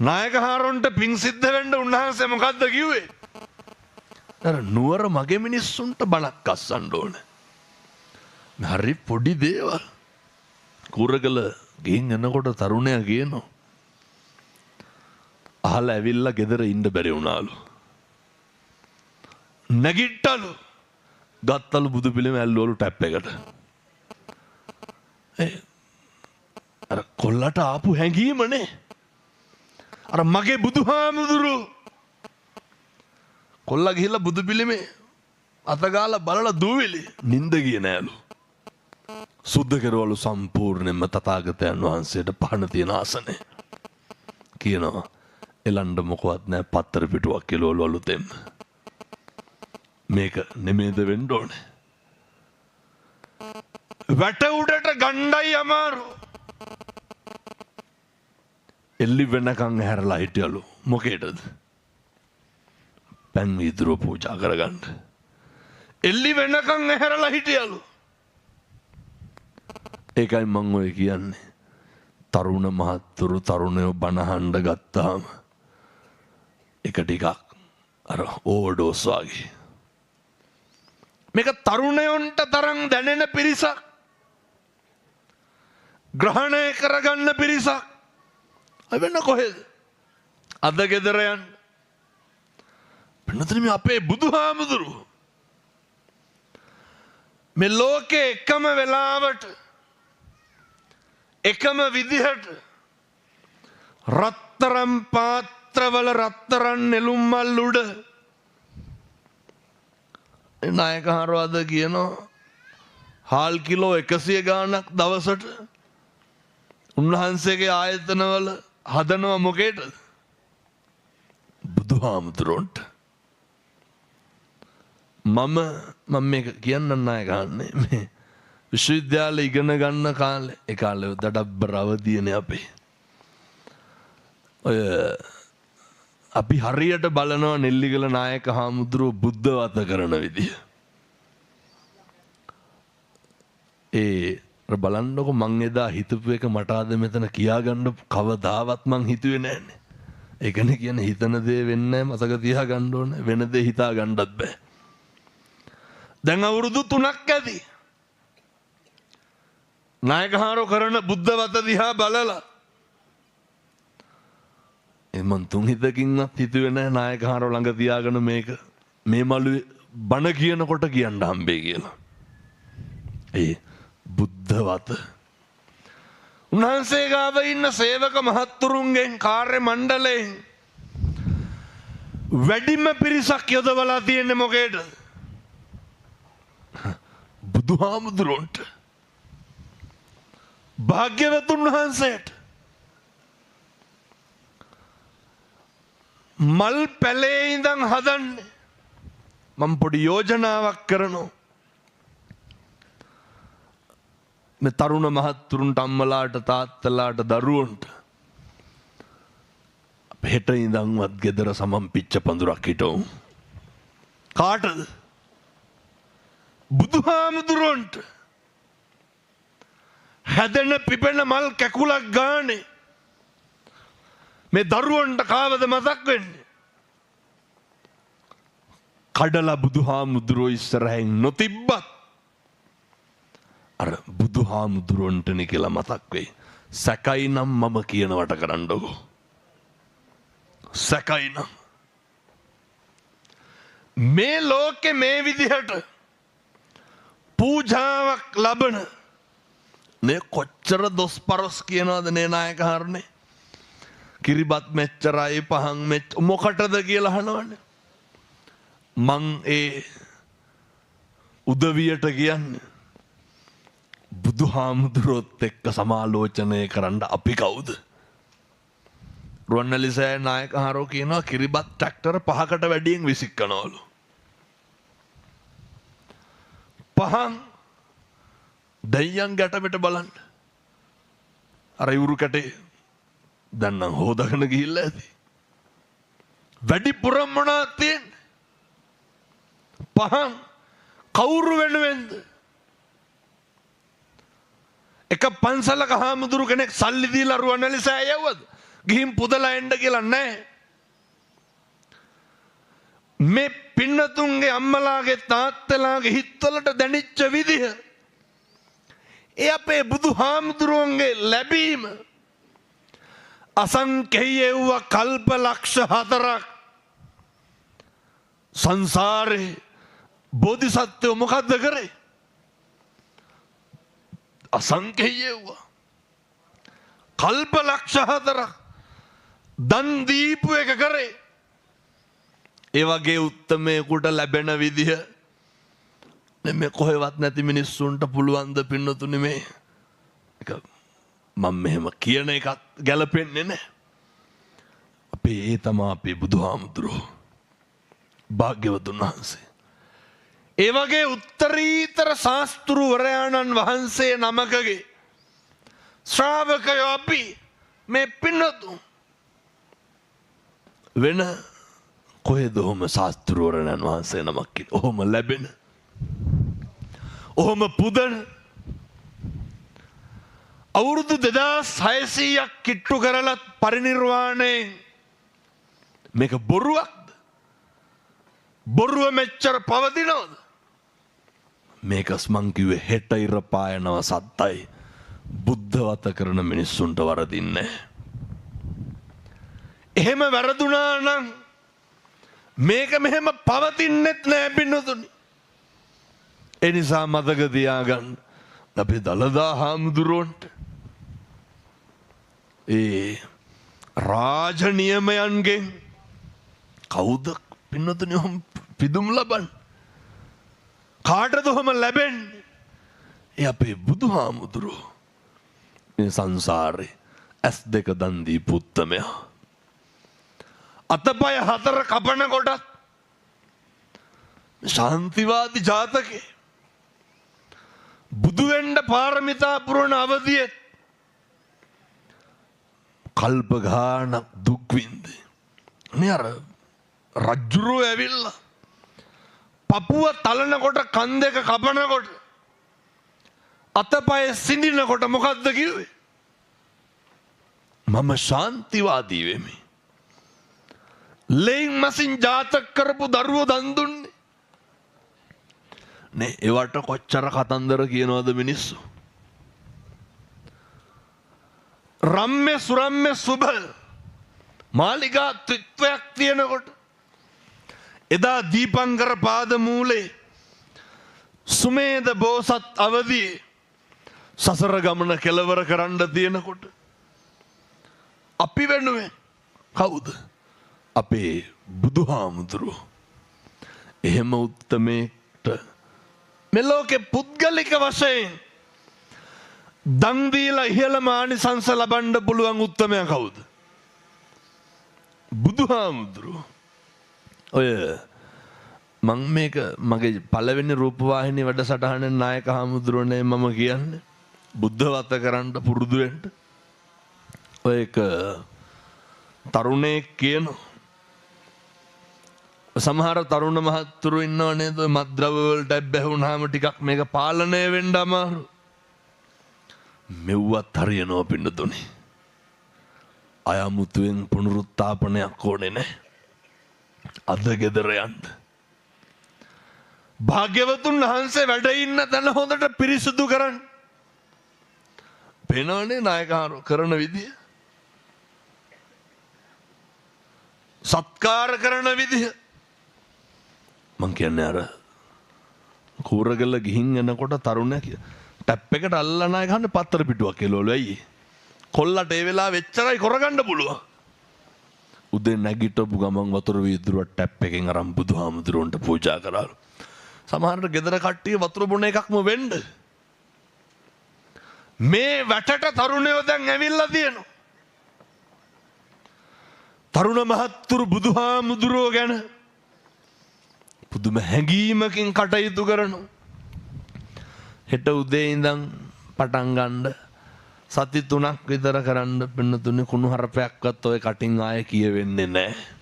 නායක හාරොන්ට පිං සිද්ධ වෙන්න උන්වහන්සේ මොකද්ද කිව්වේ? අර නුවර මගේ මිනිස්සුන්ට බණක් අස්සන්න ඕන. හරි පොඩි දේවල්. කුරගල ගෙන් එනකොට තරුණයා කියනවා අහලා ඇවිල්ලා ගෙදර ඉන්න බැරි වුණාලු. නැගිට්ටලු. ගත්තලු බුදු පිළිම ඇල්ලුවලු ටැප් එකට. අර කොල්ලට ආපු හැඟීමනේ. අර මගේ බුදුහාමුදුරු කොල්ලා ගිහිල්ලා බුදු පිළිමේ අතගාලා බලලා දූවිලි නිින්ද ගියේ නෑලු. සුද්ධ කරවලු සම්පූර්ණයෙන්ම තථාගතයන් වහන්සේට පහන තියෙන ආසනේ. කියනවා එලන්ඩ මොකවත් නෑ පත්තර පිටුවක් කිලෝලු අලුතෙන්. මේක නෙමෙයිද වෙන්න ඕනේ. වැට උඩට ගණ්ඩයි අමාරු. එල්ලි වෙනකන් හැරලා හිටියලු. මොකේටද? පැන් වීදුරුව පූජා කරගන්න. එල්ලි වෙනකන් හැරලා හිටියලු. ඒකයි මං ඔය කියන්නේ. තරුණ මහත්තුරු තරුණයෝ බනහඬ ගත්තාම එක ටිකක් අර ඕවර්ඩෝස් වගේ. මේක තරුණයන්ට තරම් දැනෙන පිරිසක්. ග්‍රහණය කරගන්න පිරිසක්. වෙන කොහෙද? අද ගෙදර යන්න. වෙනතන මේ අපේ බුදුහාමුදුරු මේ ලෝකේ එකම වෙලාවට එකම විදිහට රත්තරන් පාත්‍රවල රත්තරන් නෙළුම් මල් උඩ නායක හරවද කියනවා හාල් කිලෝ 100 ගාණක් දවසට උන්වහන්සේගේ ආයතනවල හදනවා මොකේද? බුදුහාමුදුරන්ට. මම මේක කියන්න නායක හන්නේ මේ විශ්වවිද්‍යාලේ ඉගෙන ගන්න කාලේ ඒ කාලේ දඩබ්බර අවදියනේ අපේ. ඔය අපි හරියට බලනවා නෙල්ලිගල නායක හාමුදුරුවෝ බුද්ධ වත කරන විදිය. බලන්නකො මං එදා හිතපු එක මට අද මෙතන කියාගන්න කවදාවත් මං හිතුවේ නෑනේ. ඒකනේ කියන්නේ හිතන දේ වෙන්නේ නැහැ මතක තියාගන්න ඕනේ. වෙන දේ හිතා ගන්නත් බෑ. දැන් අවුරුදු 3ක් ඇති. නායකහාරෝ කරන බුද්ධ වත දිහා බලලා මං තුන් හිතකින්වත් හිතුවේ නැහැ නායකහාරෝ ළඟ තියාගෙන මේක මේ මළුවේ බණ කියනකොට කියන්න හම්බෙයි කියලා. බුද්ධ වත. උන්වහන්සේ ගාව ඉන්න සේවක මහත්තුරුන්ගෙන් කාර්ය මණ්ඩලයෙන් වැඩිම පිරිසක් යොදවලා තියෙන්නේ මොකේද? බුදුහාමුදුරන්ට. භාග්‍යවතුන් වහන්සේට. මල් පැලේ ඉඳන් හදන්නේ. මම පොඩි යෝජනාවක් කරනවා. මේ තරුණ මහත්තුරුන්ට අම්මලාට තාත්තලාට දරුවන්ට හෙට ඉඳන්වත් ගෙදර සමන් පිච්ච පඳුරක් හිටවමු. කාටද? බුදුහාමුදුරන්ට. හැදෙන පිපෙන මල් කැකුලක් ගානේ මේ දරුවන්ට කාවද මතක් වෙන්නේ? කඩලා බුදුහාමුදුරෝ ඉස්සරහින් නොතිබ්බත් අර බුදුහාමුදුරන්ටනේ කියලා මතක් වෙයි. සැකයි නම් මම කියනවට කරන්නකෝ. සැකයි නම් මේ ලෝකේ මේ විදිහට පූජාවක් ලබන නේ කොච්චර දොස් පරස් කියනවද නේ නායකහරනේ? කිරිබත් මෙච්චරයි පහන් මෙච්ච මොකටද කියලා අහනවනේ. මං ඒ උදවියට කියන්නේ බුදුහාමුදුරුවොත් එක්ක සමාලෝචනය කරන්න අපි කවුද? රුවන්වැලිසෑය නායකහාරෝ කියනවා කිරිබත් ට්‍රැක්ටර 5කට වැඩියෙන් විසික්කනවලු. පහන් දෙයියන් ගැටමෙට බලන්න. අර ඉවුරු කැටේ දැන් නම් හොදගෙන ගිහිල්ලා ඇති. වැඩිපුරම මොනවද තියෙන්නේ? පහන් කවුරු වෙනුවෙන්ද? එක පන්සලක හාමුදුරු කෙනෙක් සල්ලි දීලා රුවන්වැලිසෑය යවුවද? ගිහින් පුදලා එන්න කියලා නැහැ. මේ පින්නතුන්ගේ අම්මලාගේ තාත්තලාගේ හිතවලට දැනිච්ච විදිහ ඒ අපේ බුදුහාමුදුරුවන්ගේ ලැබීම අසංකේය වූ කල්ප ලක්ෂ 4ක් සංසාරේ බෝධිසත්වෝ මොකද්ද කරේ? අසංකේය වූ කල්ප ලක්ෂ 4ක් දන් දීපු එක කරේ. ඒ වගේ උත්තමයෙකුට ලැබෙන විදිහ මේ කොහෙවත් නැති මිනිස්සුන්ට පුළුවන් ද පින්නතුනේ මේ එක මම මෙහෙම කියන එකත් ගැලපෙන්නේ නැහැ. අපේ ඒ තමයි අපේ බුදුහාමුදුරුවෝ භාග්‍යවතුන් වහන්සේ. ඒ වගේ උත්තරීතර ශාස්ත්‍රවරයාණන් වහන්සේ නමකගේ ශ්‍රාවකයෝ අපි මේ පින්නතුන් වෙන කොහෙද ඔහොම ශාස්ත්‍රවරයන් වහන්සේ නමක් ඔහොම ලැබෙන ඔහොම පුදන අවුරුදු 2600ක් කිට්ටු කරලත් පරිනිර්වාණයෙන් මේක බොරුවක්ද? බොරුව මෙච්චර පවතිනවද? මේකස් මං කිව්වේ හෙට ඉර පායනවා සත්තයි බුද්ධවත කරන මිනිස්සුන්ට වරදින්නේ. එහෙම වැරදුනා නම් මේක මෙහෙම පවතින්නෙත් නෑ පින්නතුනි. ඒ නිසා මතක තියාගන්න අපේ දළදා හාමුදුරුවන්ට ඒ රාජ නියමයන්ගෙන් කවුද පින්නතුනි ඔහොම පිදුම් ලබන්නේ? කාටද ඔහොම ලැබෙන්නේ? ඒ අපේ බුදුහාමුදුරුවෝ මේ සංසාරේ ඇස් දෙක දන් දීපු උත්තමයා. අතපය 4 කපන කොටත් ශාන්තිවාදී ජාතකේ බුදු වෙන්න පාරමිතා පුරන අවදියේ කල්ප ගානක් දුක් විඳේ. මේ අර රජ්ජුරුව ඇවිල්ලා පපුව තලනකොට කන් දෙක කපනකොට අතපය සිඳිනකොට මොකද්ද කිව්වේ? මම ශාන්තිවාදී වෙමි. ලෙයින් මසින් ජාතක කරපු දරුවෝ දන් දුන්නේ නේ. ඒවට කොච්චර කතන්දර කියනවද මිනිස්සු? රම්ම්‍ය සුරම්ම්‍ය සුබ මාලිගා ත්‍රිත්වයක් තියෙනකොට එදා දීපංකර පාද මූලේ සුමේද බෝසත් අවදී සසර ගමන කෙලවර කරන්න තියෙනකොට අපි වෙනුවෙන් කවුද? අපේ බුදුහාමුදුරුවෝ. එහෙම උත්තමේට මෙලෝකේ පුද්ගලික වශයෙන් දන් දීලා ඉහළම ආනිසංස ලබන්න පුළුවන් උත්තමයා කවුද? බුදුහාමුදුරුවෝ. ඔය මං මේක මගේ පළවෙනි රූපවාහිනී වැඩසටහනේ නායක හාමුදුරුවනේ මම කියන්නේ බුද්ධවත කරන්න පුරුදු වෙන්න. ඔය එක තරුණයෙක් කියනවා සමහර තරුණ මහත්තුරු ඉන්නව නේද මත්ද්‍රව්‍ය වලට බැහැවුනහම ටිකක් මේක පාලනය වෙන්න අමාරු. මෙව්වත් හරියනවා පින්නතුනේ. අයමුතුවෙන් පුනරුත්ථාපනයක් ඕනේ නැහැ. අද ගෙදර යන්න. භාග්‍යවතුන් වහන්සේ වැඩ ඉන්න තැන හොඳට පිරිසුදු කරන්න. පේනවනේ නායකහරු කරන විදිය. සත්කාර කරන විදිහ. මං කියන්නේ අර කූරගල ගිහින් එනකොට තරුණයා ටැප් එකට අල්ලලා නාය ගහන්න පත්තර පිටුවක් එළවලු. ඇයි? කොල්ලට ඒ වෙලාව එච්චරයි කරගන්න පුළුවන්. උදේ නැගිටපු ගමන් වතුර වීදුරුව ටැප් එකෙන් අරන් බුදුහාමුදුරුවන්ට පූජා කරාලු. සමහරට ගෙදර කට්ටිය වතුර බොන එකක්ම වෙන්න. මේ වැටට තරුණයෝ දැන් ඇවිල්ලා තියෙනවා. තරුණ මහත්තුරු බුදුහාමුදුරුවෝ ගැන පුදුම හැඟීමකින් කටයුතු කරනවා. හෙට උදේ ඉඳන් පටන් ගන්න සති 3ක් විතර කරන්න පින්නතුනේ කුණු හරපයක්වත් ඔය කටින් ආයේ කියවෙන්නේ නැහැ.